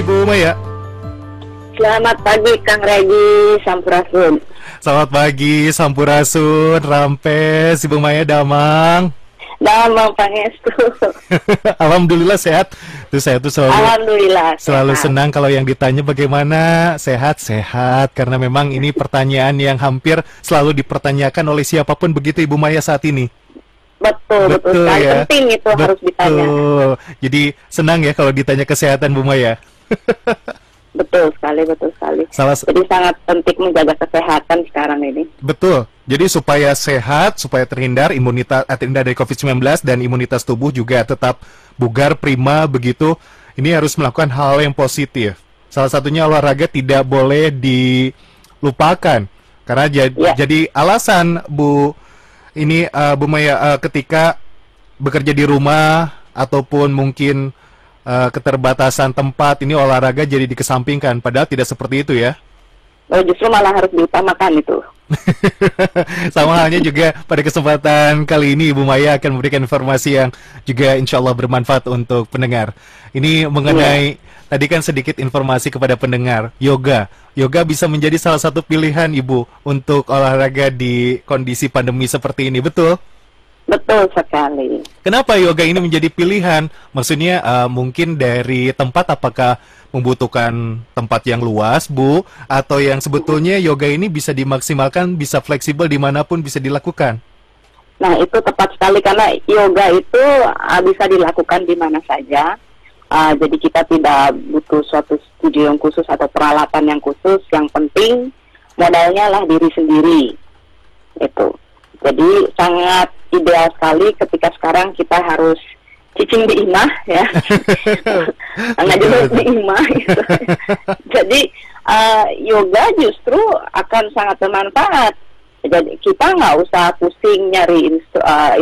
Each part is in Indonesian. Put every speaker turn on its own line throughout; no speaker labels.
Ibu Maya.
Selamat pagi Kang Regi Sampurasun.
Selamat pagi Sampurasun, Rampes, Ibu Maya Damang.
Damang Pangestu.
Alhamdulillah sehat. Tuh saya tuh
Alhamdulillah
selalu
sehat.
senang kalau yang ditanya bagaimana sehat-sehat, karena memang ini pertanyaan yang hampir selalu dipertanyakan oleh siapapun begitu Ibu Maya saat ini.
Betul sekali,
ya.
penting itu harus ditanya.
Jadi senang ya kalau ditanya kesehatan Bu Maya.
Betul sekali. Jadi sangat penting menjaga kesehatan sekarang ini.
Betul. Jadi supaya sehat, supaya terhindar dari COVID-19 dan imunitas tubuh juga tetap bugar, prima begitu. Ini harus melakukan hal yang positif. Salah satunya olahraga tidak boleh dilupakan. Karena jadi alasan Bu Maya ketika bekerja di rumah ataupun mungkin keterbatasan tempat, ini olahraga jadi dikesampingkan, padahal tidak seperti itu ya.
Oh, justru malah harus diutamakan itu.
Sama halnya juga pada kesempatan kali ini Ibu Maya akan memberikan informasi yang juga insya Allah bermanfaat untuk pendengar. Ini mengenai tadi kan sedikit informasi kepada pendengar, yoga bisa menjadi salah satu pilihan Ibu untuk olahraga di kondisi pandemi seperti ini, betul?
Betul sekali.
Kenapa yoga ini menjadi pilihan? Maksudnya mungkin dari tempat, apakah membutuhkan tempat yang luas, Bu? Atau yang sebetulnya yoga ini bisa dimaksimalkan, bisa fleksibel dimanapun bisa dilakukan?
Nah, itu tepat sekali karena yoga itu bisa dilakukan di mana saja. Jadi kita tidak butuh suatu studio yang khusus atau peralatan yang khusus. Yang penting modalnya lah diri sendiri. Itu. Jadi sangat ideal sekali ketika sekarang kita harus cicing di imah ya. Nggak jelas di imah gitu. Jadi yoga justru akan sangat bermanfaat. Jadi kita nggak usah pusing nyari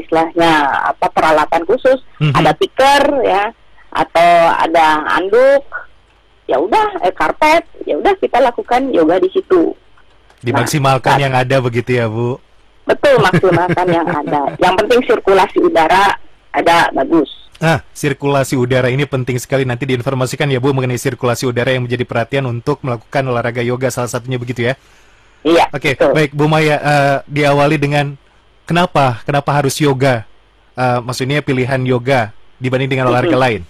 istilahnya peralatan khusus. Ada tikar ya, atau ada anduk, ya udah karpet, ya udah kita lakukan yoga di situ.
Dimaksimalkan yang ada begitu ya, Bu?
Betul, maksimalkan yang ada. Yang penting sirkulasi udara ada bagus.
Sirkulasi udara ini penting sekali. Nanti diinformasikan ya Bu mengenai sirkulasi udara yang menjadi perhatian untuk melakukan olahraga yoga, salah satunya begitu ya?
Iya.
Oke, baik Bu Maya, diawali dengan kenapa harus yoga? Maksudnya pilihan yoga dibanding dengan olahraga lain?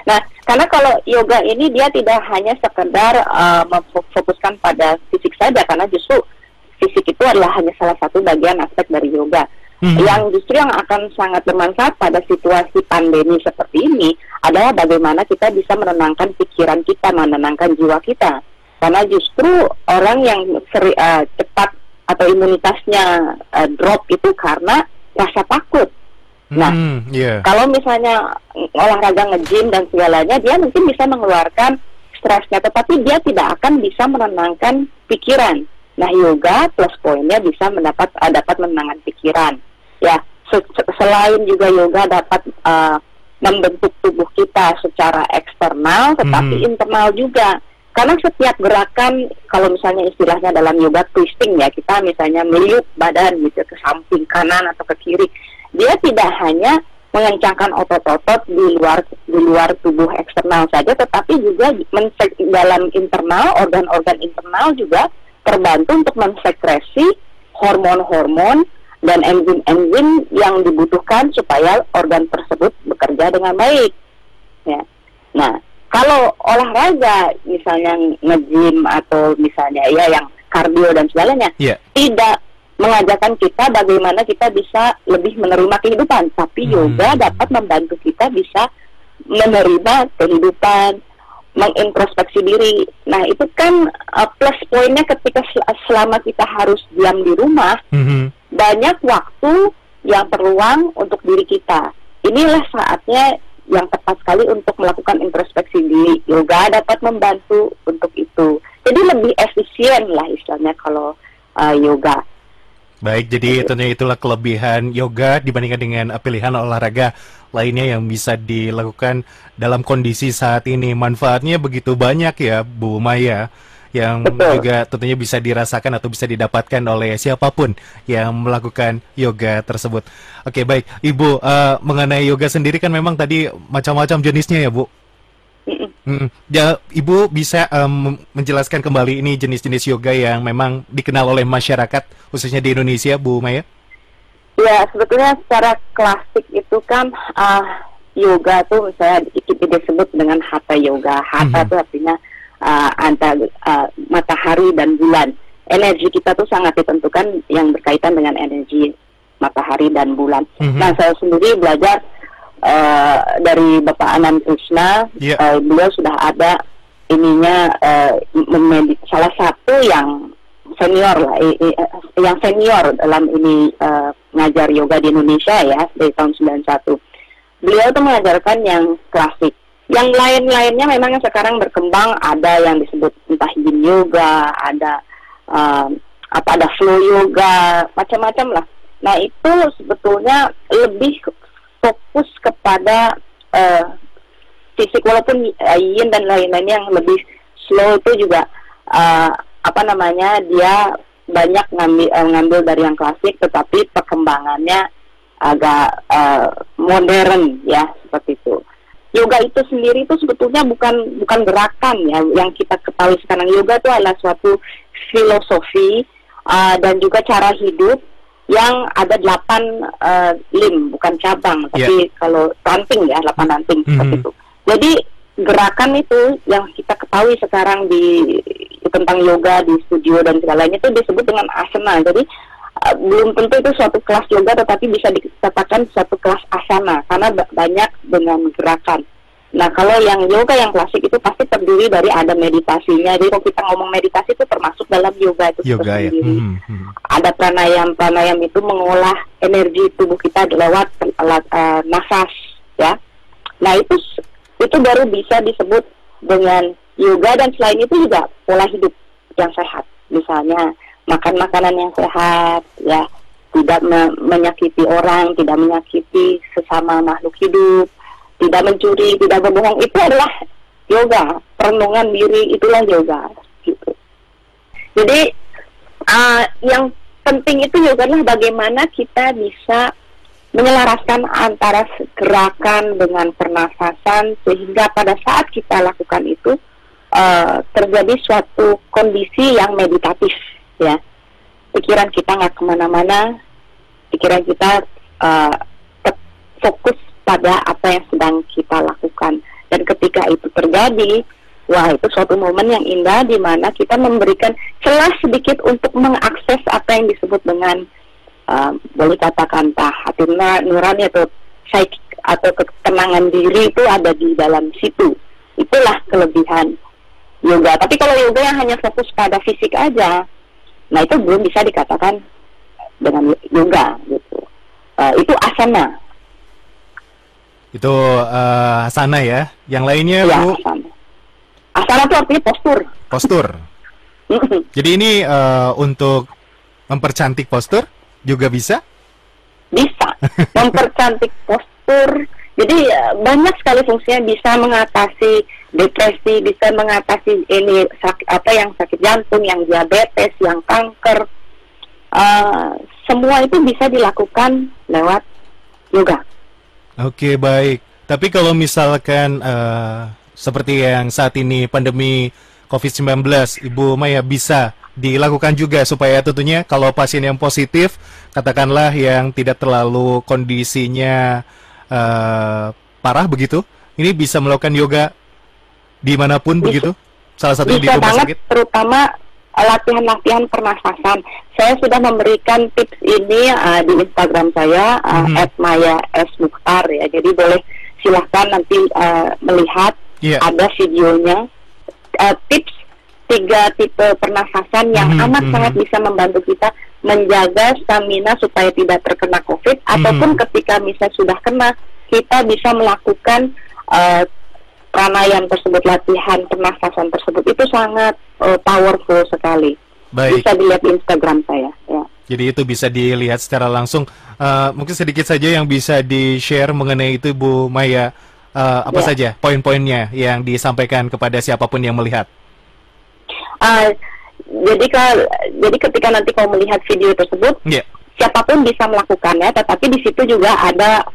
Nah, karena kalau yoga ini dia tidak hanya sekedar memfokuskan pada fisik saja, karena justru fisik itu adalah hanya salah satu bagian aspek dari yoga. Yang justru yang akan sangat bermanfaat pada situasi pandemi seperti ini adalah bagaimana kita bisa menenangkan pikiran kita, menenangkan jiwa kita. Karena justru orang yang cepat atau imunitasnya drop itu karena rasa takut. Nah, kalau misalnya olahraga nge-gym dan segalanya, dia mungkin bisa mengeluarkan stresnya, tetapi dia tidak akan bisa menenangkan pikiran. Nah, yoga plus poinnya bisa dapat menenangkan pikiran. Ya, selain juga yoga dapat membentuk tubuh kita secara eksternal, tetapi internal juga. Karena setiap gerakan, kalau misalnya istilahnya dalam yoga twisting ya, kita misalnya meliuk badan gitu ke samping kanan atau ke kiri, dia tidak hanya mengencangkan otot-otot di luar tubuh eksternal saja, tetapi juga dalam internal, organ-organ internal juga terbantu untuk mensekresi hormon-hormon dan enzim-enzim yang dibutuhkan supaya organ tersebut bekerja dengan baik. Ya. Nah, kalau olahraga misalnya nge-gym atau misalnya yang kardio dan segalanya, tidak mengajarkan kita bagaimana kita bisa lebih menerima kehidupan, tapi yoga dapat membantu kita bisa menerima kehidupan, mengintrospeksi diri. Nah, itu kan plus poinnya ketika selama kita harus diam di rumah, banyak waktu yang terluang untuk diri kita. Inilah saatnya yang tepat sekali untuk melakukan introspeksi diri. Yoga dapat membantu untuk itu. Jadi lebih efisien lah istilahnya kalau yoga.
Baik, jadi itulah kelebihan yoga dibandingkan dengan pilihan olahraga lainnya yang bisa dilakukan dalam kondisi saat ini. Manfaatnya begitu banyak ya, Bu Maya, yang juga tentunya bisa dirasakan atau bisa didapatkan oleh siapapun yang melakukan yoga tersebut. Oke, baik. Ibu, mengenai yoga sendiri kan memang tadi macam-macam jenisnya ya, Bu? Ya, Ibu bisa menjelaskan kembali ini jenis-jenis yoga yang memang dikenal oleh masyarakat, khususnya di Indonesia, Bu Maya?
Ya, sebetulnya secara klasik itu kan yoga tuh misalnya kita disebut dengan hatha yoga. Hatha itu artinya antara matahari dan bulan. Energi kita tuh sangat ditentukan yang berkaitan dengan energi matahari dan bulan. Nah, saya sendiri belajar dari Bapak Anand Krishna, beliau sudah ada ininya salah satu yang senior lah, yang senior dalam ini ngajar yoga di Indonesia ya dari tahun 91. Beliau tuh mengajarkan yang klasik. Yang lain-lainnya memang yang sekarang berkembang, ada yang disebut entah yin yoga, ada ada flow yoga, macam-macam lah. Nah, itu sebetulnya lebih fokus kepada fisik, walaupun yin dan lain-lainnya yang lebih slow itu juga dia banyak ngambil dari yang klasik, tetapi perkembangannya agak modern ya, seperti itu. Yoga itu sendiri itu sebetulnya bukan gerakan ya yang kita ketahui sekarang. Yoga itu adalah suatu filosofi dan juga cara hidup yang ada 8 limb, bukan cabang, tapi kalau ranting ya, 8 ranting seperti itu. Jadi gerakan itu yang kita ketahui sekarang tentang yoga di studio dan segalanya itu disebut dengan asana. Jadi belum tentu itu suatu kelas yoga, tetapi bisa dikatakan suatu kelas asana karena banyak dengan gerakan. Nah, kalau yang yoga yang klasik itu pasti terdiri dari ada meditasinya. Jadi kalau kita ngomong meditasi itu termasuk dalam yoga itu sendiri. Ada pranayam itu mengolah energi tubuh kita lewat nafas ya. Nah, itu baru bisa disebut dengan yoga. Dan selain itu juga pola hidup yang sehat. Misalnya makan makanan yang sehat ya, tidak menyakiti orang, tidak menyakiti sesama makhluk hidup, tidak mencuri, tidak berbohong, itu adalah yoga. Perenungan diri itulah yoga gitu. Jadi yang penting itu yoga adalah bagaimana kita bisa menyelaraskan antara gerakan dengan pernafasan, sehingga pada saat kita lakukan itu terjadi suatu kondisi yang meditatif ya. Pikiran kita nggak kemana-mana, pikiran kita fokus pada apa yang sedang kita lakukan. Dan ketika itu terjadi, wah, itu suatu momen yang indah di mana kita memberikan celah sedikit untuk mengakses apa yang disebut dengan boleh katakan hati nurani atau psychic atau ketenangan diri itu ada di dalam situ. Itulah kelebihan yoga. Tapi kalau yoga yang hanya fokus pada fisik aja, nah itu belum bisa dikatakan dengan yoga gitu. Itu asana.
Itu asana ya. Yang lainnya
ya,
Bu?
Asana itu artinya postur.
Postur. Jadi ini untuk mempercantik postur juga bisa?
Bisa. Mempercantik postur. Jadi banyak sekali fungsinya, bisa mengatasi depresi, bisa mengatasi ini sakit jantung, yang diabetes, yang kanker. Semua itu bisa dilakukan lewat yoga.
Oke, baik. Tapi kalau misalkan seperti yang saat ini pandemi COVID-19, Ibu Maya, bisa dilakukan juga supaya tentunya kalau pasien yang positif, katakanlah yang tidak terlalu kondisinya parah begitu, ini bisa melakukan yoga dimanapun begitu? Salah satunya di rumah sakit?
Terutama latihan-latihan pernafasan. Saya sudah memberikan tips ini di Instagram saya @maya_s_mukhtar ya. Jadi boleh silahkan nanti melihat ada videonya. Tips 3 tipe pernafasan yang amat sangat bisa membantu kita menjaga stamina supaya tidak terkena COVID, ataupun ketika misalnya sudah kena, kita bisa melakukan pranayam tersebut, latihan pernafasan tersebut. Itu sangat powerful sekali.
Baik.
Bisa dilihat di Instagram saya ya.
Jadi itu bisa dilihat secara langsung. Mungkin sedikit saja yang bisa di-share mengenai itu, Bu Maya. Apa saja poin-poinnya yang disampaikan kepada siapapun yang melihat?
Jadi ketika nanti kau melihat video tersebut, siapapun bisa melakukannya, tetapi di situ juga ada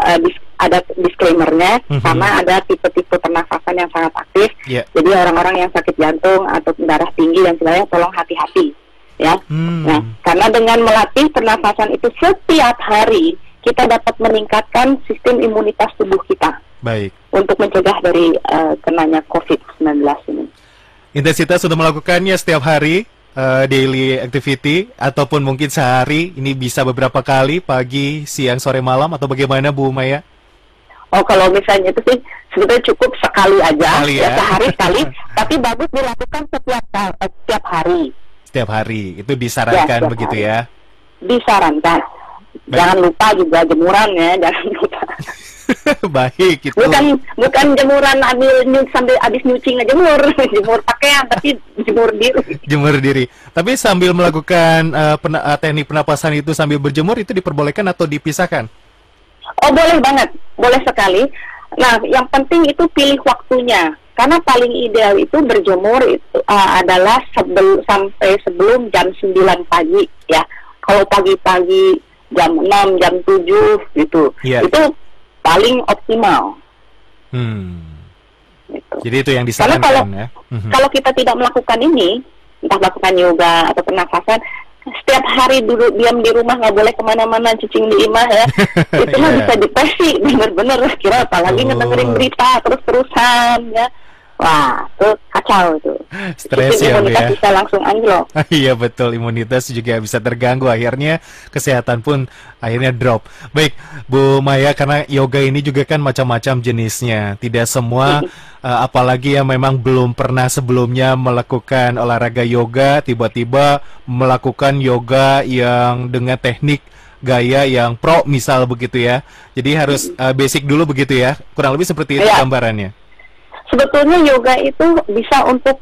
disclaimer-nya, karena ada tipe-tipe pernafasan yang sangat aktif.
Yeah.
Jadi orang-orang yang sakit jantung atau darah tinggi dan sebagainya tolong hati-hati ya. Nah, karena dengan melatih pernafasan itu setiap hari kita dapat meningkatkan sistem imunitas tubuh kita.
Baik.
Untuk mencegah dari kenanya COVID-19 ini.
Intensitas untuk melakukannya setiap hari, daily activity, ataupun mungkin sehari, ini bisa beberapa kali, pagi, siang, sore, malam, atau bagaimana Bu Maya?
Oh, kalau misalnya itu sih sebetulnya cukup sekali aja, ya sehari sekali, tapi bagus dilakukan setiap hari. Setiap hari, itu disarankan ya, begitu hari. Ya? Disarankan. Baik. Jangan lupa juga jemuran ya, jangan lupa.
Baik, itu.
Bukan jemuran sambil habis nyuci ngejemur, jemur pakaian, tapi jemur diri. Jemur diri.
Tapi sambil melakukan teknik pernapasan itu sambil berjemur itu diperbolehkan atau dipisahkan?
Oh, boleh banget, boleh sekali. Nah, yang penting itu pilih waktunya. Karena paling ideal itu berjemur itu adalah sampai sebelum jam 9 pagi ya. Kalau pagi-pagi jam 6, jam 7 gitu. Yeah. Itu paling optimal. Gitu. Jadi itu yang disarankan. Karena kalau kita tidak melakukan ini, entah melakukan yoga atau pernafasan, setiap hari duduk diam di rumah, nggak boleh kemana-mana, cicing di imah ya, itu mah bisa depresi, bener-bener. Kira apalagi ngedengerin berita terus-terusan ya. Wah, itu kacau itu.
Stres ya,
imunitas bisa langsung anjlok.
Iya betul, imunitas juga bisa terganggu. Akhirnya kesehatan pun akhirnya drop. Baik, Bu Maya, karena yoga ini juga kan macam-macam jenisnya. Tidak semua, apalagi yang memang belum pernah sebelumnya melakukan olahraga yoga, tiba-tiba melakukan yoga yang dengan teknik gaya yang pro misal begitu ya. Jadi harus basic dulu begitu ya. Kurang lebih seperti itu gambarannya.
Sebetulnya yoga itu bisa untuk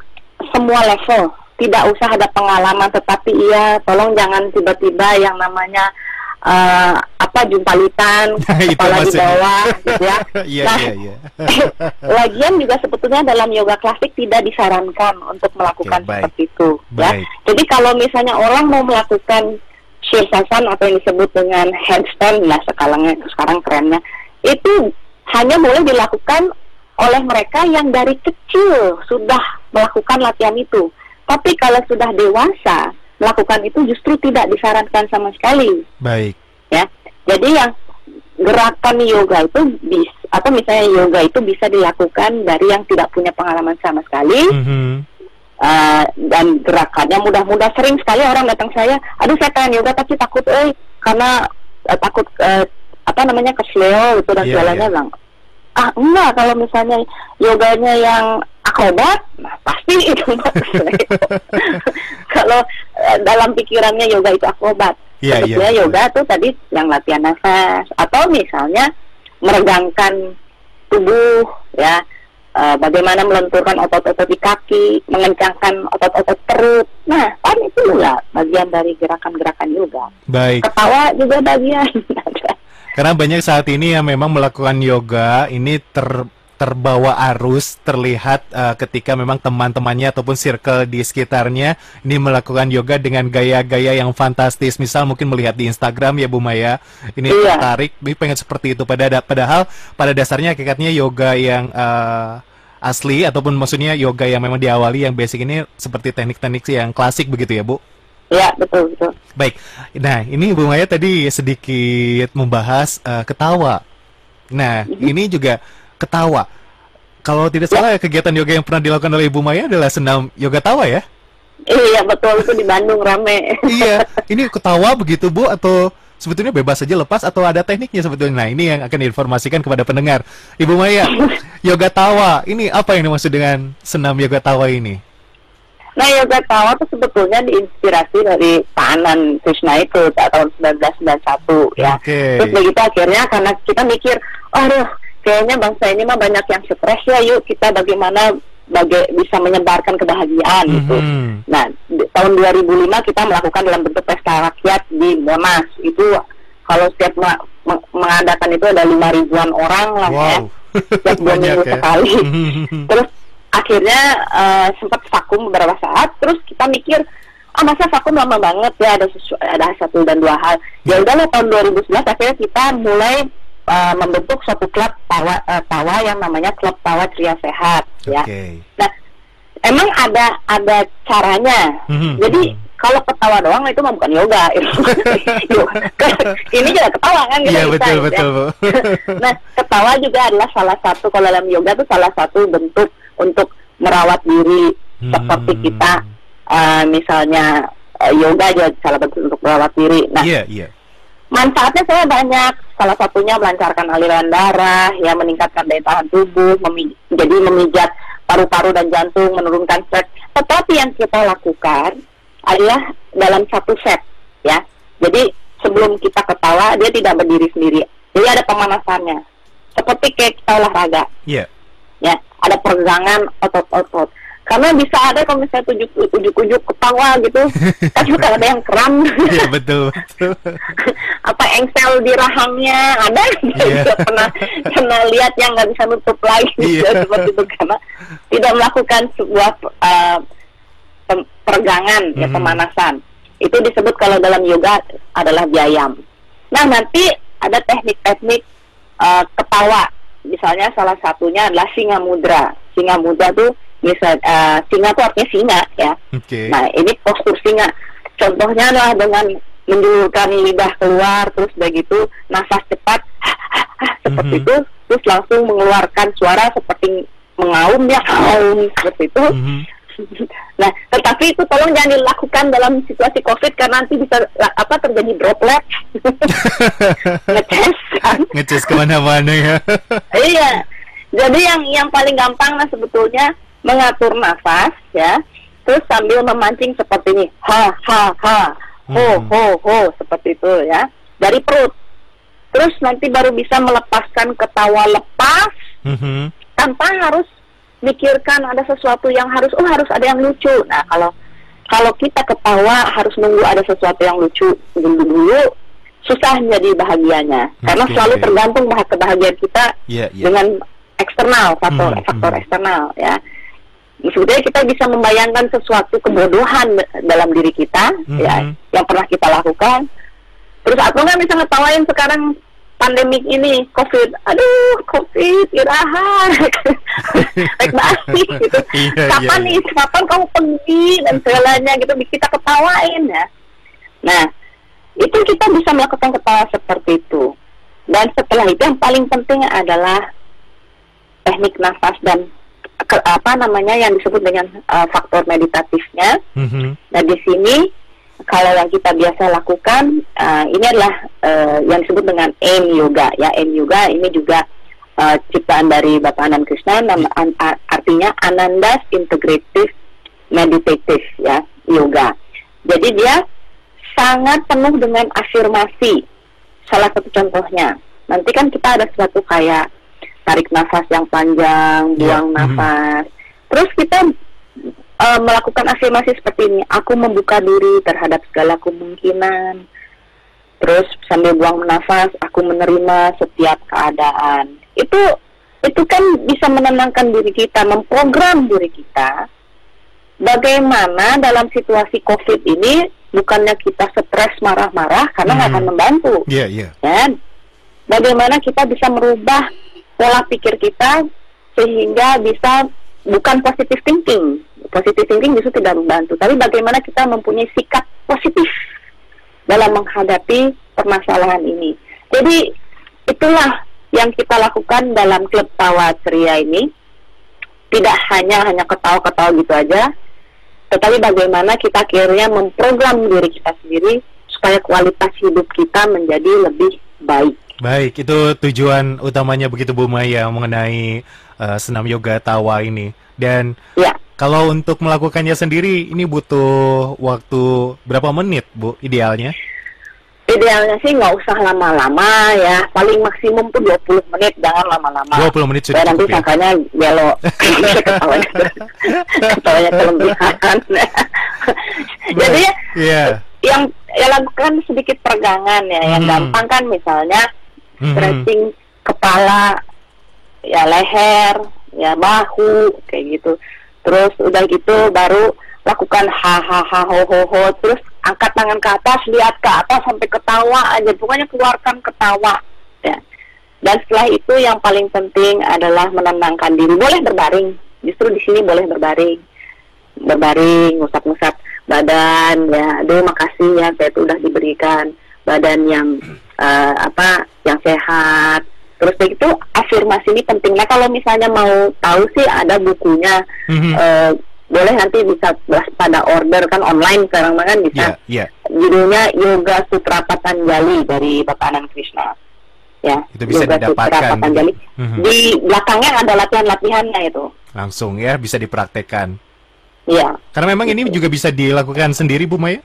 semua level, tidak usah ada pengalaman, tetapi tolong jangan tiba-tiba yang namanya jumpalitan, kepala di bawah, gitu ya. Lagian juga sebetulnya dalam yoga klasik tidak disarankan untuk melakukan seperti itu. Ya. Jadi kalau misalnya orang mau melakukan Shirsasan atau yang disebut dengan handstand, lah sekarang kerennya, itu hanya boleh dilakukan oleh mereka yang dari kecil sudah melakukan latihan itu. Tapi kalau sudah dewasa, melakukan itu justru tidak disarankan sama sekali. Baik. Ya, jadi yang gerakan yoga itu atau misalnya yoga itu bisa dilakukan dari yang tidak punya pengalaman sama sekali. Dan gerakannya mudah-mudah. Sering sekali orang datang saya, aduh saya pengen yoga tapi takut, karena takut kesleo itu dan segalanya bang. Enggak, kalau misalnya yoganya yang akrobat, nah pasti itu kalau dalam pikirannya yoga itu akrobat. Sebetulnya yoga tuh tadi yang latihan nafas, atau misalnya meregangkan tubuh ya, bagaimana melenturkan otot-otot di kaki, mengencangkan otot-otot perut. Nah, kan itu juga bagian dari gerakan-gerakan yoga. Baik. Ketawa juga bagian.
Karena banyak saat ini yang memang melakukan yoga ini terbawa arus, terlihat ketika memang teman-temannya ataupun circle di sekitarnya ini melakukan yoga dengan gaya-gaya yang fantastis. Misal mungkin melihat di Instagram ya Bu Maya, ini tertarik, pengen seperti itu. Padahal pada dasarnya hakikatnya yoga yang asli ataupun maksudnya yoga yang memang diawali yang basic ini seperti teknik-teknik yang klasik begitu ya Bu?
Ya, betul.
Baik, nah ini Bu Maya tadi sedikit membahas ketawa. Nah, ini juga ketawa. Kalau tidak salah kegiatan yoga yang pernah dilakukan oleh Ibu Maya adalah senam yoga tawa ya?
Iya, betul, itu di Bandung rame.
Iya, ini ketawa begitu Bu, atau sebetulnya bebas saja lepas atau ada tekniknya sebetulnya? Nah, ini yang akan diinformasikan kepada pendengar. Ibu Maya, yoga tawa, ini apa yang dimaksud dengan senam yoga tawa ini?
Nah, yoga tawa itu sebetulnya diinspirasi dari Tahanan Krishna itu tahun 1991 ya. Terus begitu akhirnya karena kita mikir, aduh kayaknya bangsa ini mah banyak yang stres ya, yuk kita bagaimana bisa menyebarkan kebahagiaan gitu. Nah, tahun 2005 kita melakukan dalam bentuk pesta rakyat di Monas. Itu kalau setiap mengadakan itu ada 5.000-an orang lah ya. Setiap 2 minggu sekali. Terus akhirnya sempat vakum beberapa saat, terus kita mikir, masa vakum lama banget ya, ada satu dan dua hal. Ya udahlah, tahun 2011 akhirnya kita mulai membentuk suatu klub tawa yang namanya Klub Tawa Ceria Sehat. ya. Nah, emang ada caranya. Jadi kalau ketawa doang itu mah bukan yoga. Ini juga ketawa kan kita.
Iya, betul.
Nah, ketawa juga adalah salah satu, kalau dalam yoga itu salah satu bentuk untuk merawat diri. Seperti kita misalnya yoga juga salah bentuk untuk merawat diri. Nah, manfaatnya saya banyak. Salah satunya melancarkan aliran darah, ya, meningkatkan daya tahan tubuh, jadi memijat paru-paru dan jantung, menurunkan stres. Tetapi yang kita lakukan adalah dalam satu set, ya. Jadi sebelum kita ketawa, dia tidak berdiri sendiri. Jadi ada pemanasannya. Seperti kayak kita olahraga. Ya, ada peregangan otot-otot. Karena bisa ada kalau misalnya ujuk-ujuk ketawa gitu, kan suka ada yang kram.
Iya, betul.
Apa engsel di rahangnya ada, pernah lihat yang nggak bisa nutup lagi, seperti itu, karena tidak melakukan sebuah peregangan, ya, pemanasan. Itu disebut kalau dalam yoga adalah vyayam. Nah, nanti ada teknik-teknik ketawa. Misalnya salah satunya adalah singa mudra. Singa mudra tuh singa itu artinya singa, ya. Nah, ini postur singa. Contohnya adalah dengan menjulurkan lidah keluar, terus begitu nafas cepat, seperti itu, terus langsung mengeluarkan suara seperti mengaum, ya, seperti itu. Nah, tetapi itu tolong jangan dilakukan dalam situasi COVID karena nanti bisa terjadi droplet,
ngeces kemana-mana, ya.
Iya. Jadi yang paling gampang sebetulnya mengatur nafas, ya, terus sambil memancing seperti ini, ha, ho, seperti itu, ya, dari perut. Terus nanti baru bisa melepaskan ketawa lepas, tanpa harus mikirkan ada sesuatu yang harus ada yang lucu. Nah, kalau kita ketawa harus nunggu ada sesuatu yang lucu dulu, susah jadi bahagianya, karena selalu tergantung kebahagiaan kita dengan eksternal, faktor eksternal, ya. Sebetulnya kita bisa membayangkan sesuatu kebodohan dalam diri kita, ya, yang pernah kita lakukan. Terus atau nggak bisa ngetawain sekarang pandemik ini, COVID, aduh, COVID, iraha, baik banget, gitu. Kapan kamu pergi dan segalanya, gitu, kita ketawain, ya. Nah, itu kita bisa melakukan ketawa seperti itu. Dan setelah itu yang paling penting adalah teknik nafas dan yang disebut dengan faktor meditatifnya. Nah, di sini kalau yang kita biasa lakukan, ini adalah yang disebut dengan AIM Yoga, ya. AIM Yoga ini juga ciptaan dari Bapak Anand Krishna, artinya Ananda's Integrative Meditative, ya, Yoga. Jadi dia sangat penuh dengan afirmasi. Salah satu contohnya, nanti kan kita ada suatu kayak tarik nafas yang panjang, buang nafas. Terus kita melakukan afirmasi seperti ini, aku membuka diri terhadap segala kemungkinan. Terus sambil buang nafas, aku menerima setiap keadaan. Itu kan bisa menenangkan diri kita, memprogram diri kita. Bagaimana dalam situasi COVID ini, bukannya kita stres marah-marah, karena nggak akan membantu. Dan bagaimana kita bisa merubah pola pikir kita sehingga bisa bukan positive thinking. Positive thinking justru tidak membantu, tapi bagaimana kita mempunyai sikap positif dalam menghadapi permasalahan ini. Jadi itulah yang kita lakukan dalam klub tawa ceria ini. Tidak hanya ketawa-ketawa gitu aja, tetapi bagaimana kita akhirnya memprogram diri kita sendiri supaya kualitas hidup kita menjadi lebih baik.
Baik, itu tujuan utamanya begitu Bu Maya mengenai senam yoga tawa ini. Dan kalau untuk melakukannya sendiri ini butuh waktu berapa menit, Bu, idealnya?
Idealnya sih nggak usah lama-lama, ya. Paling maksimum tuh 20 menit, jangan lama-lama.
20 menit sudah
nanti
cukup,
sangkanya belok. Ketawanya kelebihan. Jadi yang lakukan sedikit peregangan, ya. Yang gampang kan misalnya stretching kepala, ya, leher, ya, bahu, kayak gitu. Terus udah gitu baru lakukan ho, terus angkat tangan ke atas, lihat ke atas sampai ketawa aja, pokoknya keluarkan ketawa, ya. Dan setelah itu yang paling penting adalah menenangkan diri. Boleh berbaring, justru di sini boleh berbaring, ngusap-ngusap badan, ya, aduh makasih ya saya itu udah diberikan badan yang yang sehat. Terus begitu afirmasi ini penting. Nah kalau misalnya mau tahu sih ada bukunya, boleh nanti bisa pada order kan online sekarang kan bisa. Judulnya Yoga Sutra Patanjali dari Bapak Anand Krishna. Ya,
itu bisa
Yoga
didapatkan.
Sutra Patanjali. Di belakangnya ada latihan-latihannya itu.
Langsung ya bisa dipraktekkan.
Iya.
Karena memang ini juga bisa dilakukan sendiri Bu Maya?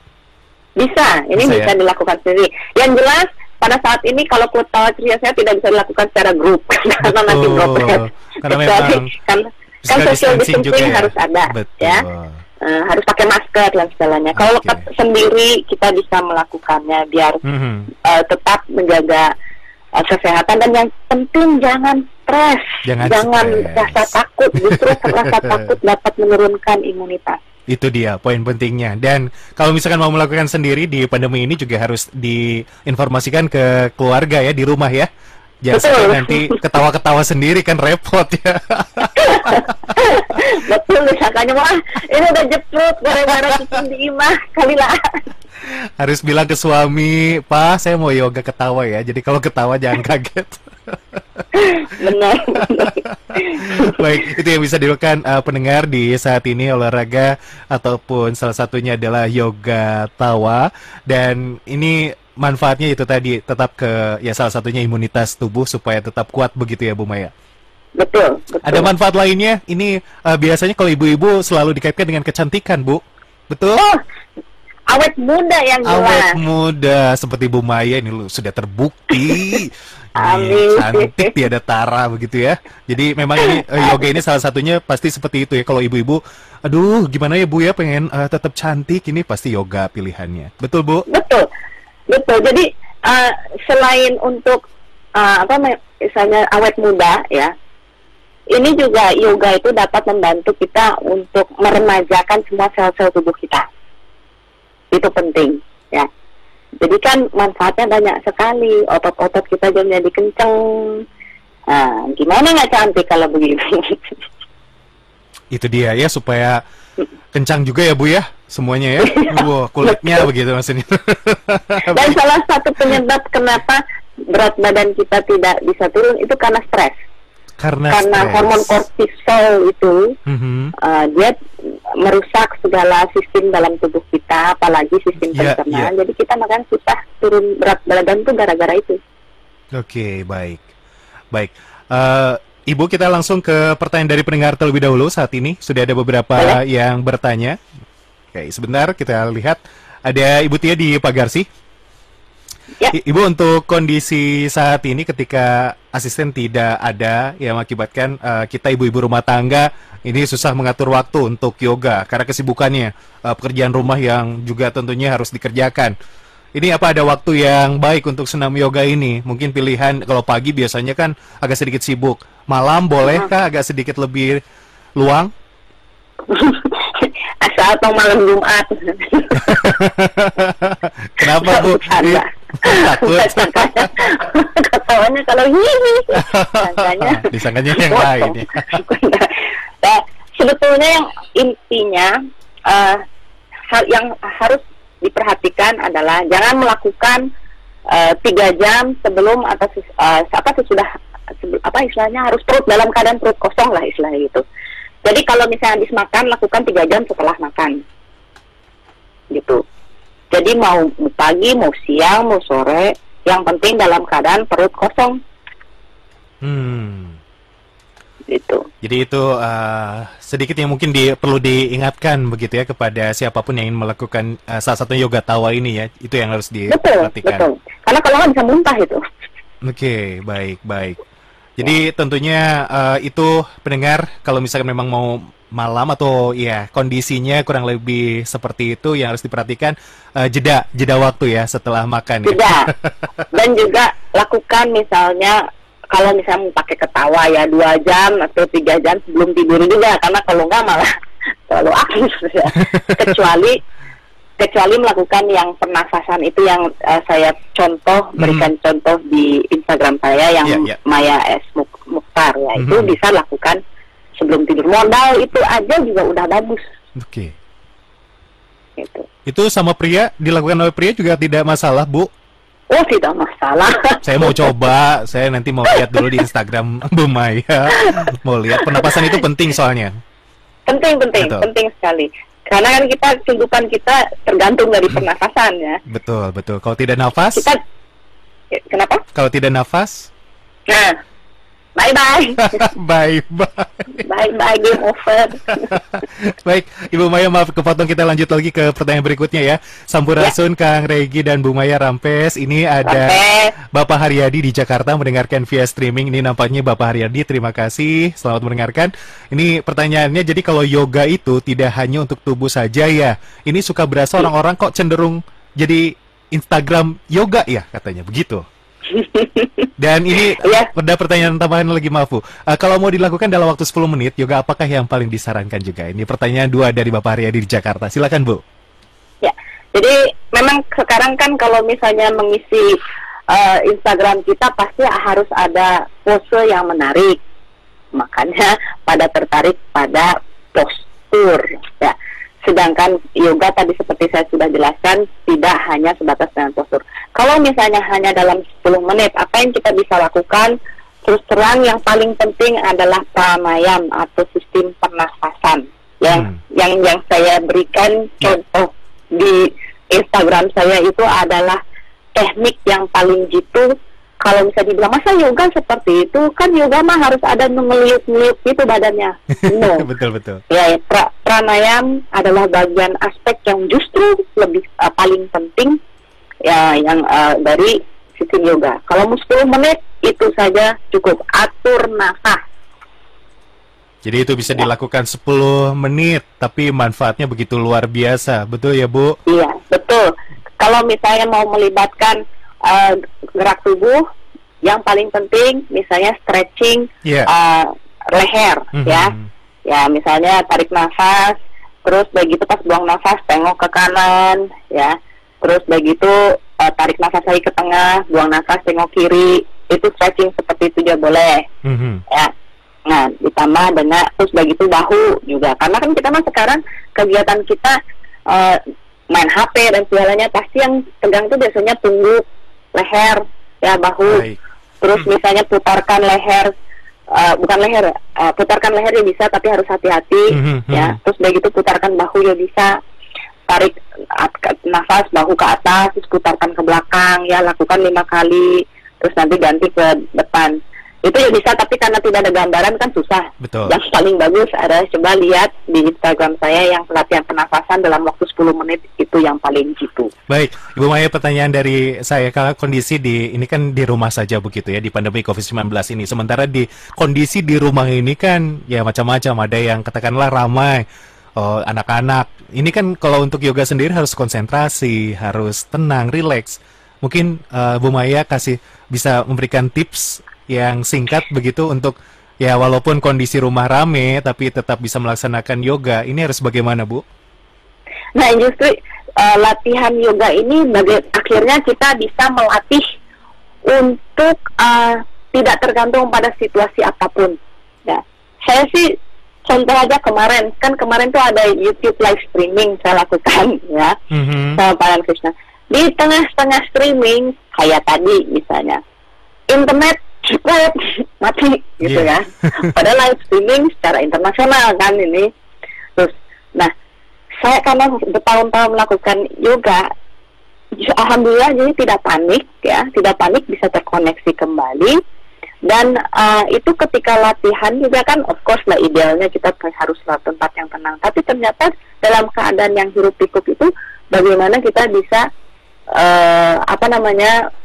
Bisa, ini bisa dilakukan sendiri. Yang jelas pada saat ini kalau klub tawa ceria saya tidak bisa dilakukan secara grup karena masih progres.
Karena memang
kan social distancing harus ada.
Betul.
Ya. Harus pakai masker dan segalanya. Kalau sendiri kita bisa melakukannya biar tetap menjaga kesehatan, dan yang penting jangan stres, jangan rasa takut. Justru rasa takut dapat menurunkan imunitas.
Itu dia poin pentingnya. Dan kalau misalkan mau melakukan sendiri di pandemi ini juga harus diinformasikan ke keluarga ya di rumah ya. Jangan sampai nanti ketawa-ketawa sendiri kan repot ya.
Betul, misalkannya wah ini udah jeprut gara-gara kucing di imah kali lah.
Harus bilang ke suami, Pak saya mau yoga ketawa ya. Jadi kalau ketawa jangan kaget.
Benar.
Baik, itu yang bisa dilakukan pendengar di saat ini, olahraga ataupun salah satunya adalah yoga tawa. Dan ini manfaatnya itu tadi tetap ke ya salah satunya imunitas tubuh supaya tetap kuat begitu ya Bu Maya.
Betul.
Ada manfaat lainnya. Ini biasanya kalau ibu-ibu selalu dikaitkan dengan kecantikan, Bu. Betul?
Awet muda yang jelas.
Awet muda seperti Bu Maya ini sudah terbukti.
Amin.
Cantik tiada tara begitu ya. Jadi memang ini yoga ini salah satunya pasti seperti itu ya. Kalau ibu-ibu, aduh gimana ya Bu ya pengen tetap cantik, ini pasti yoga pilihannya. Betul Bu?
Betul. Jadi selain untuk misalnya awet muda ya, ini juga yoga itu dapat membantu kita untuk meremajakan semua sel-sel tubuh kita. Itu penting ya. Jadi kan manfaatnya banyak sekali, otot-otot kita jadi kenceng. Gimana nggak cantik kalau begitu?
Itu dia ya, supaya kencang juga ya Bu ya, semuanya ya. Kulitnya begitu maksudnya.
Dan salah satu penyebab kenapa berat badan kita tidak bisa turun itu karena stres. Karena hormon kortisol itu dia merusak segala sistem dalam tubuh kita, apalagi sistem pencernaan. Jadi kita makan susah turun berat badan itu gara-gara itu. Oke,
baik. Ibu, kita langsung ke pertanyaan dari pendengar terlebih dahulu. Saat ini sudah ada beberapa yang bertanya. Oke, sebentar kita lihat. Ada Ibu Tia di Pagarsi. Ya. Ibu, untuk kondisi saat ini ketika asisten tidak ada yang mengakibatkan kita ibu-ibu rumah tangga ini susah mengatur waktu untuk yoga karena kesibukannya, pekerjaan rumah yang juga tentunya harus dikerjakan. Ini apa ada waktu yang baik untuk senam yoga ini? Mungkin pilihan kalau pagi biasanya kan agak sedikit sibuk. Malam bolehkah agak sedikit lebih luang?
Asal atau malam Jumat.
Kenapa Bu? Takut.
Ketawanya kalau hihi.
Disangkanya yang lain ya.
Nah, sebetulnya yang intinya hal yang harus diperhatikan adalah jangan melakukan 3 jam sebelum atau sesudah istilahnya harus dalam keadaan perut kosong lah istilahnya gitu. Jadi kalau misalnya habis makan, lakukan 3 jam setelah makan gitu. Jadi mau pagi, mau siang, mau sore, yang penting dalam keadaan perut kosong. Gitu. Jadi
itu sedikit yang mungkin perlu diingatkan begitu ya kepada siapapun yang ingin melakukan salah satu yoga tawa ini ya. Itu yang harus diperhatikan.
Betul. Karena kalau nggak bisa muntah itu.
Oke, baik. Jadi tentunya itu pendengar kalau misalkan memang mau malam atau ya kondisinya kurang lebih seperti itu yang harus diperhatikan, jeda waktu ya setelah makan.
Jeda. Dan juga lakukan misalnya kalau misalnya mau pakai ketawa ya 2 jam atau 3 jam sebelum tidur juga, karena kalau nggak malah terlalu aktif ya. Kecuali melakukan yang pernafasan itu yang saya berikan contoh di Instagram saya yang Maya S. Mukhtar ya, itu bisa lakukan sebelum tidur. Modal itu aja juga udah bagus.
Oke.
Gitu.
Itu sama pria, dilakukan oleh pria juga tidak masalah, Bu?
Oh, tidak masalah.
Saya mau coba, saya nanti mau lihat dulu di Instagram Bu Maya. Mau lihat, pernapasan itu penting soalnya.
Penting
Betul.
sekali. Karena kan kehidupan kita tergantung dari pernafasan ya.
Betul. Kalau tidak nafas?
Kenapa?
Kalau tidak nafas?
Nah, bye-bye. Bye-bye, game over.
Baik, Ibu Maya, maaf kepotong, kita lanjut lagi ke pertanyaan berikutnya ya. Sampurasun, Kang Regi dan Bu Maya Rampes. Ini ada Bapak Haryadi di Jakarta mendengarkan via streaming. Ini nampaknya Bapak Haryadi, terima kasih, selamat mendengarkan. Ini pertanyaannya, jadi kalau yoga itu tidak hanya untuk tubuh saja ya. Ini suka berasa orang-orang kok cenderung jadi Instagram yoga ya, katanya begitu. Dan ini ada pertanyaan tambahan lagi, maaf Bu. Kalau mau dilakukan dalam waktu 10 menit, yoga apakah yang paling disarankan juga? Ini pertanyaan 2 dari Bapak Haryadi di Jakarta. Silakan Bu.
Ya, jadi memang sekarang kan kalau misalnya mengisi Instagram kita pasti harus ada pose yang menarik. Makanya pada tertarik pada postur. Ya. Sedangkan yoga tadi seperti saya sudah jelaskan tidak hanya sebatas dengan postur. Kalau misalnya hanya dalam 10 menit, apa yang kita bisa lakukan? Terus terang yang paling penting adalah pranayam atau sistem pernafasan. Yang saya berikan contoh di Instagram saya itu adalah teknik yang paling jitu. Kalau bisa dibilang, masa yoga seperti itu? Kan yoga mah harus ada ngeliuk-ngeliuk gitu badannya. No.
Betul.
Ya, pranayam adalah bagian aspek yang justru lebih paling penting ya, yang dari sistem yoga. Kalau mau 10 menit itu saja cukup. Atur nafas.
Jadi itu bisa dilakukan 10 menit, tapi manfaatnya begitu luar biasa. Betul ya, Bu?
Iya, betul. Kalau misalnya mau melibatkan gerak tubuh, yang paling penting misalnya stretching leher, ya misalnya tarik nafas, terus begitu pas buang nafas tengok ke kanan, ya, terus begitu tarik nafas lagi ke tengah, buang nafas tengok kiri, itu stretching seperti itu juga boleh, ya. Nah, ditambah dengan terus begitu bahu juga, karena kan kita mah sekarang kegiatan kita main HP dan segalanya, pasti yang tegang itu biasanya punggung, leher, ya, bahu. Terus misalnya putarkan leher, putarkan leher ya bisa, tapi harus hati-hati, ya. Terus begitu putarkan bahu ya bisa, tarik nafas bahu ke atas, terus putarkan ke belakang, ya, lakukan 5 kali, terus nanti ganti ke depan. Itu ya bisa, tapi karena tidak ada gambaran kan susah.
Betul.
Yang paling bagus adalah coba lihat di Instagram saya yang pelatihan pernafasan dalam waktu 10 menit, itu yang paling jitu.
Baik, Ibu Maya, pertanyaan dari saya, kalau kondisi ini kan di rumah saja begitu ya, di pandemi COVID-19 ini. Sementara di kondisi di rumah ini kan ya macam-macam, ada yang katakanlah ramai, anak-anak. Ini kan kalau untuk yoga sendiri harus konsentrasi, harus tenang, rileks. Mungkin Bu Maya bisa memberikan tips yang singkat begitu untuk ya walaupun kondisi rumah rame tapi tetap bisa melaksanakan yoga. Ini harus bagaimana, Bu?
Nah, justru latihan yoga ini akhirnya kita bisa melatih untuk tidak tergantung pada situasi apapun. Ya, saya sih contoh aja kemarin tuh ada YouTube live streaming saya lakukan, ya, sama Pak Krishna. Di tengah-tengah streaming kayak tadi misalnya, internet cepet mati gitu ya. Padahal live streaming secara internasional kan ini. Terus, nah, saya karena bertahun-tahun melakukan yoga, alhamdulillah jadi tidak panik bisa terkoneksi kembali. Dan itu ketika latihan juga kan, of course lah idealnya kita harus tempat yang tenang. Tapi ternyata dalam keadaan yang hiruk pikuk itu, bagaimana kita bisa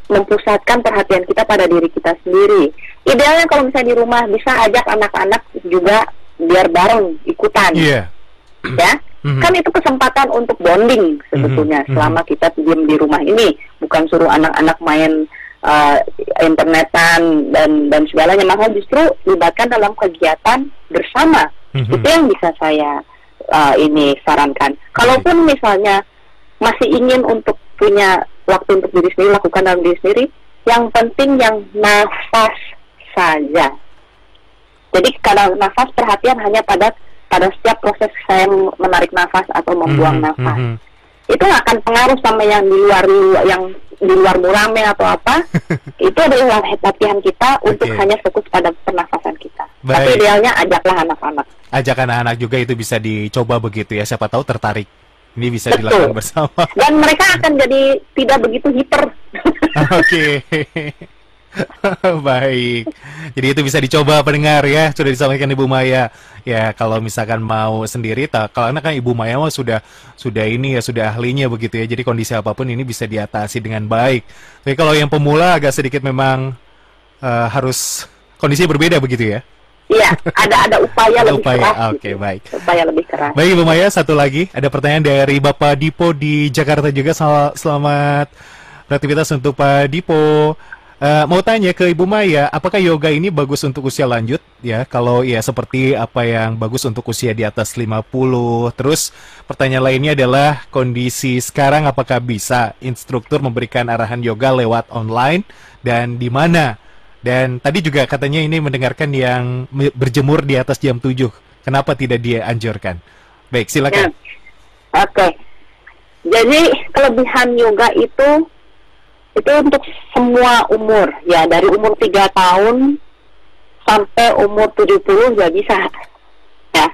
mempusatkan perhatian kita pada diri kita sendiri. Idealnya kalau misalnya di rumah bisa ajak anak-anak juga biar bareng ikutan, ya. Kan itu kesempatan untuk bonding sebetulnya selama kita diam di rumah ini, bukan suruh anak-anak main internetan dan segalanya, maka justru libatkan dalam kegiatan bersama. Itu yang bisa saya sarankan. Kalaupun misalnya masih ingin untuk punya waktu untuk diri sendiri, lakukan dalam diri sendiri, yang penting yang nafas saja. Jadi kalau nafas, perhatian hanya pada setiap proses saya menarik nafas atau membuang nafas. Itu nggak akan pengaruh sama yang di luar murame atau apa. Itu adalah latihan kita untuk hanya fokus pada pernafasan kita.
Baik.
Tapi idealnya ajaklah anak-anak.
Ajak anak-anak juga, itu bisa dicoba begitu ya, siapa tahu tertarik. Ini bisa
Betul.
dilakukan bersama.
Dan mereka akan jadi tidak begitu hiper.
Oke. Baik. Jadi itu bisa dicoba pendengar ya, sudah disampaikan Ibu Maya. Ya, kalau misalkan mau sendiri, kalau kan Ibu Maya mah sudah ini ya, sudah ahlinya begitu ya. Jadi kondisi apapun ini bisa diatasi dengan baik. Tapi kalau yang pemula agak sedikit memang harus kondisi berbeda begitu ya.
Iya, ada upaya lebih keras.
Oke, baik.
Upaya lebih keras.
Baik, Ibu Maya, satu lagi ada pertanyaan dari Bapak Dipo di Jakarta juga. Selamat beraktivitas untuk Pak Dipo. Mau tanya ke Ibu Maya, apakah yoga ini bagus untuk usia lanjut? Ya, kalau ya seperti apa yang bagus untuk usia di atas 50. Terus pertanyaan lainnya adalah kondisi sekarang, apakah bisa instruktur memberikan arahan yoga lewat online dan di mana? Dan tadi juga katanya ini mendengarkan yang berjemur di atas jam 7. Kenapa tidak dianjurkan? Baik, silakan.
Oke. Jadi kelebihan yoga itu untuk semua umur, ya, dari umur 3 tahun sampai umur 70 juga bisa. Ya,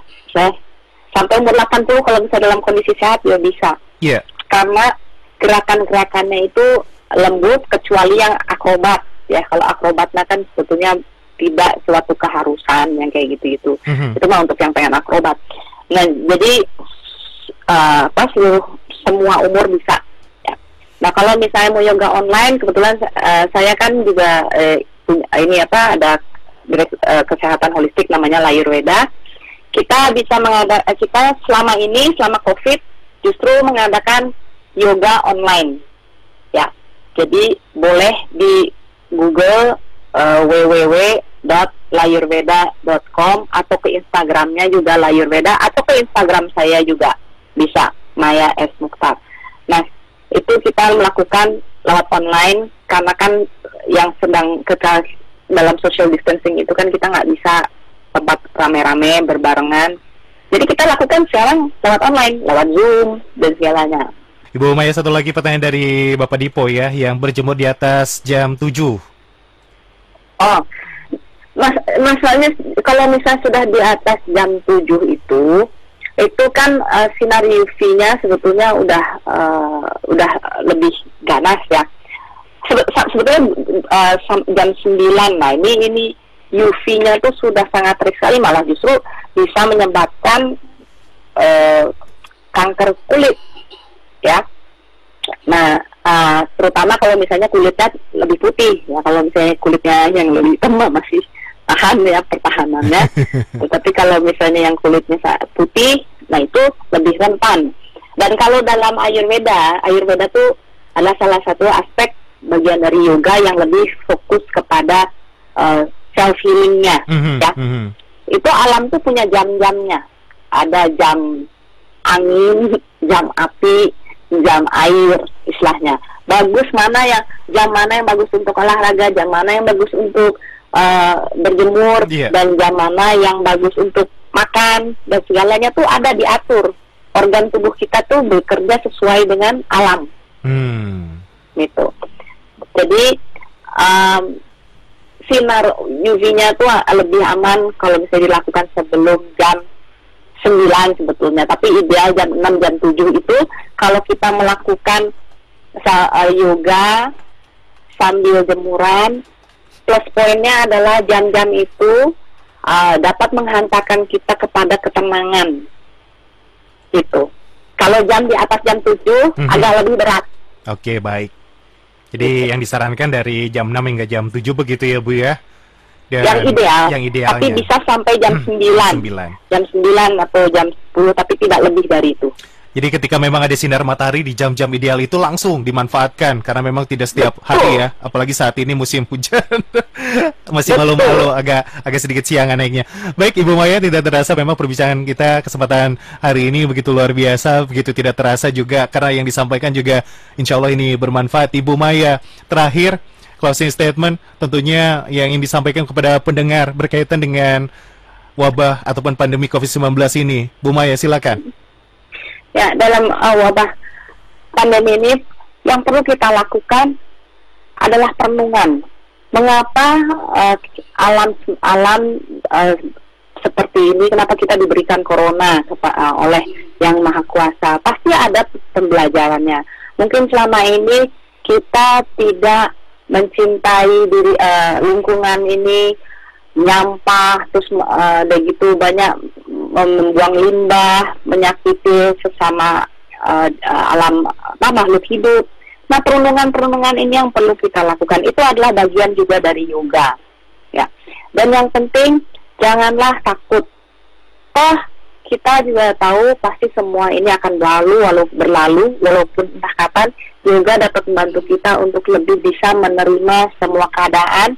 sampai umur 80 kalau bisa dalam kondisi sehat juga bisa.
Iya. Yeah.
Karena gerakan-gerakannya itu lembut kecuali yang akrobat. Ya, kalau akrobatnya kan sebetulnya tidak suatu keharusan yang kayak gitu-gitu. Itu mah untuk yang pengen akrobat. Nah, jadi semua umur bisa. Ya. Nah, kalau misalnya mau yoga online, kebetulan saya kan juga ada kesehatan holistik namanya Layurveda. Kita bisa kita selama COVID justru mengadakan yoga online. Ya, jadi boleh di Google www.layurveda.com atau ke Instagramnya juga Layurveda, atau ke Instagram saya juga bisa, Maya S. Mukhtar. Nah, itu kita melakukan lewat online karena kan yang sedang dalam social distancing itu kan kita nggak bisa tempat rame-rame berbarengan. Jadi kita lakukan sekarang lewat online, lewat Zoom dan segalanya.
Ibu Maya, satu lagi pertanyaan dari Bapak Dipo ya, yang berjemur di atas jam 7.
Oh, masalahnya kalau misalnya sudah di atas jam 7 itu kan sinar UV-nya sebetulnya udah lebih ganas ya. Sebetulnya jam 9, nah ini UV-nya itu sudah sangat terik sekali, malah justru bisa menyebabkan kanker kulit. Ya, nah terutama kalau misalnya kulitnya lebih putih, ya, kalau misalnya kulitnya yang lebih hitam masih tahan ya pertahanannya, tetapi kalau misalnya yang kulitnya putih, nah itu lebih rentan. Dan kalau dalam Ayurveda itu adalah salah satu aspek bagian dari yoga yang lebih fokus kepada self healingnya, ya. Itu alam tuh punya jam-jamnya, ada jam angin, jam api, jam air, istilahnya. Jam mana yang bagus untuk olahraga, jam mana yang bagus untuk berjemur, dan jam mana yang bagus untuk makan, dan segalanya tuh ada diatur. Organ tubuh kita tuh bekerja sesuai dengan alam. Gitu. Jadi sinar UV-nya tuh lebih aman kalau bisa dilakukan sebelum jam 9 sebetulnya, tapi ideal jam 6, jam 7 itu kalau kita melakukan yoga sambil jemuran. Plus poinnya adalah jam-jam itu dapat menghantarkan kita kepada ketenangan gitu. Kalau jam di atas jam 7 agak lebih berat.
Oke, baik. Jadi yang disarankan dari jam 6 hingga jam 7 begitu ya, Bu ya? Dan yang idealnya. Tapi bisa sampai jam 9. Jam 9 atau jam 10, tapi tidak lebih dari itu. Jadi ketika memang ada sinar matahari di jam-jam ideal itu langsung dimanfaatkan, karena memang tidak setiap hari ya, apalagi saat ini musim hujan. Masih malu-malu, agak sedikit siangan naiknya. Baik, Ibu Maya, tidak terasa memang perbincangan kita kesempatan hari ini begitu luar biasa, begitu tidak terasa juga karena yang disampaikan juga insya Allah ini bermanfaat. Ibu Maya, terakhir closing statement tentunya yang ingin disampaikan kepada pendengar berkaitan dengan wabah ataupun pandemi COVID-19 ini. Bu Maya, silakan.
Ya, dalam wabah pandemi ini yang perlu kita lakukan adalah perenungan. Mengapa alam seperti ini, kenapa kita diberikan corona oleh Yang Maha Kuasa? Pasti ada pembelajarannya. Mungkin selama ini kita tidak mencintai diri, lingkungan ini, nyampah, terus begitu banyak membuang limbah, menyakiti sesama alam makhluk hidup. Nah, perenungan-perenungan ini yang perlu kita lakukan. Itu adalah bagian juga dari yoga, ya. Dan yang penting, janganlah takut. Kita juga tahu pasti semua ini akan berlalu, walaupun entah kapan. Yoga dapat membantu kita untuk lebih bisa menerima semua keadaan,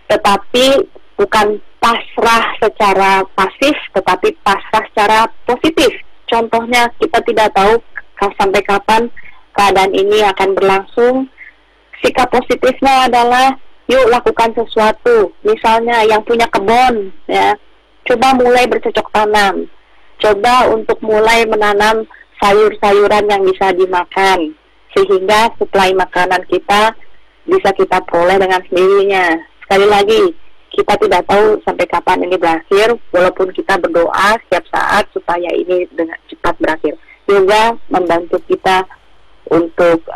tetapi bukan pasrah secara pasif, tetapi pasrah secara positif. Contohnya, kita tidak tahu sampai kapan keadaan ini akan berlangsung. Sikap positifnya adalah yuk lakukan sesuatu. Misalnya yang punya kebun, ya, coba mulai bercocok tanam. Coba untuk mulai menanam sayur-sayuran yang bisa dimakan, sehingga suplai makanan kita bisa kita peroleh dengan sendirinya. Sekali lagi, kita tidak tahu sampai kapan ini berakhir, walaupun kita berdoa setiap saat supaya ini dengan cepat berakhir. Yoga membantu kita untuk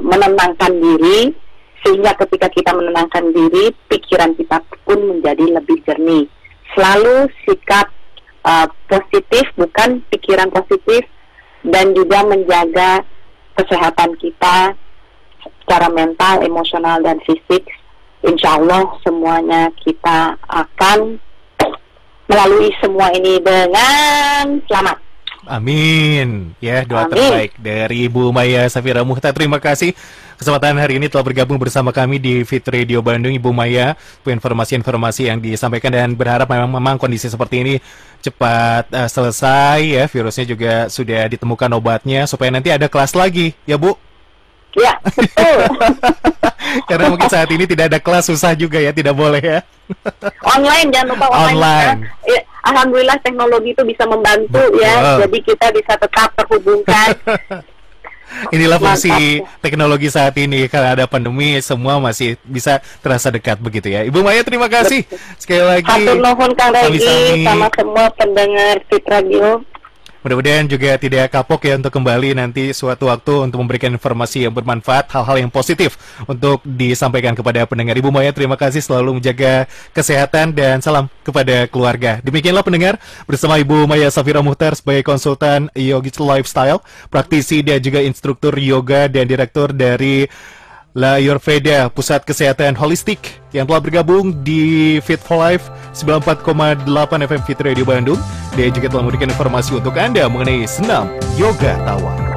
menenangkan diri, sehingga ketika kita menenangkan diri, pikiran kita pun menjadi lebih jernih. Selalu sikap positif, bukan pikiran positif, dan juga menjaga kesehatan kita secara mental, emosional, dan fisik. Insya Allah semuanya kita akan melalui semua ini dengan selamat.
Amin. Ya, doa
Amin.
terbaik dari Ibu Maya Safira Muhtar. Terima kasih kesempatan hari ini telah bergabung bersama kami di Fit Radio Bandung, Ibu Maya, informasi-informasi yang disampaikan, dan berharap memang kondisi seperti ini cepat selesai ya. Virusnya juga sudah ditemukan obatnya supaya nanti ada kelas lagi, ya Bu?
Ya, betul.
Karena mungkin saat ini tidak ada kelas, susah juga ya, tidak boleh ya.
Online, jangan lupa online. Ya, alhamdulillah teknologi itu bisa membantu ya, jadi kita bisa tetap terhubungkan.
Inilah fungsi teknologi saat ini, karena ada pandemi semua masih bisa terasa dekat begitu ya. Ibu Maya, terima kasih sekali lagi.
Hatur nuhun Kang Regi sama semua pendengar Fit Radio.
Mudah-mudahan juga tidak kapok ya untuk kembali nanti suatu waktu untuk memberikan informasi yang bermanfaat, hal-hal yang positif untuk disampaikan kepada pendengar. Ibu Maya, terima kasih, selalu menjaga kesehatan dan salam kepada keluarga. Demikianlah pendengar, bersama Ibu Maya Safira Muhtar sebagai konsultan Yogis Lifestyle, praktisi dan juga instruktur yoga dan direktur dari La Ayurveda, Pusat Kesehatan Holistik, yang telah bergabung di Fit for Life 94,8 FM Fit Radio Bandung. Dia juga telah memberikan informasi untuk Anda mengenai senam yoga tawa.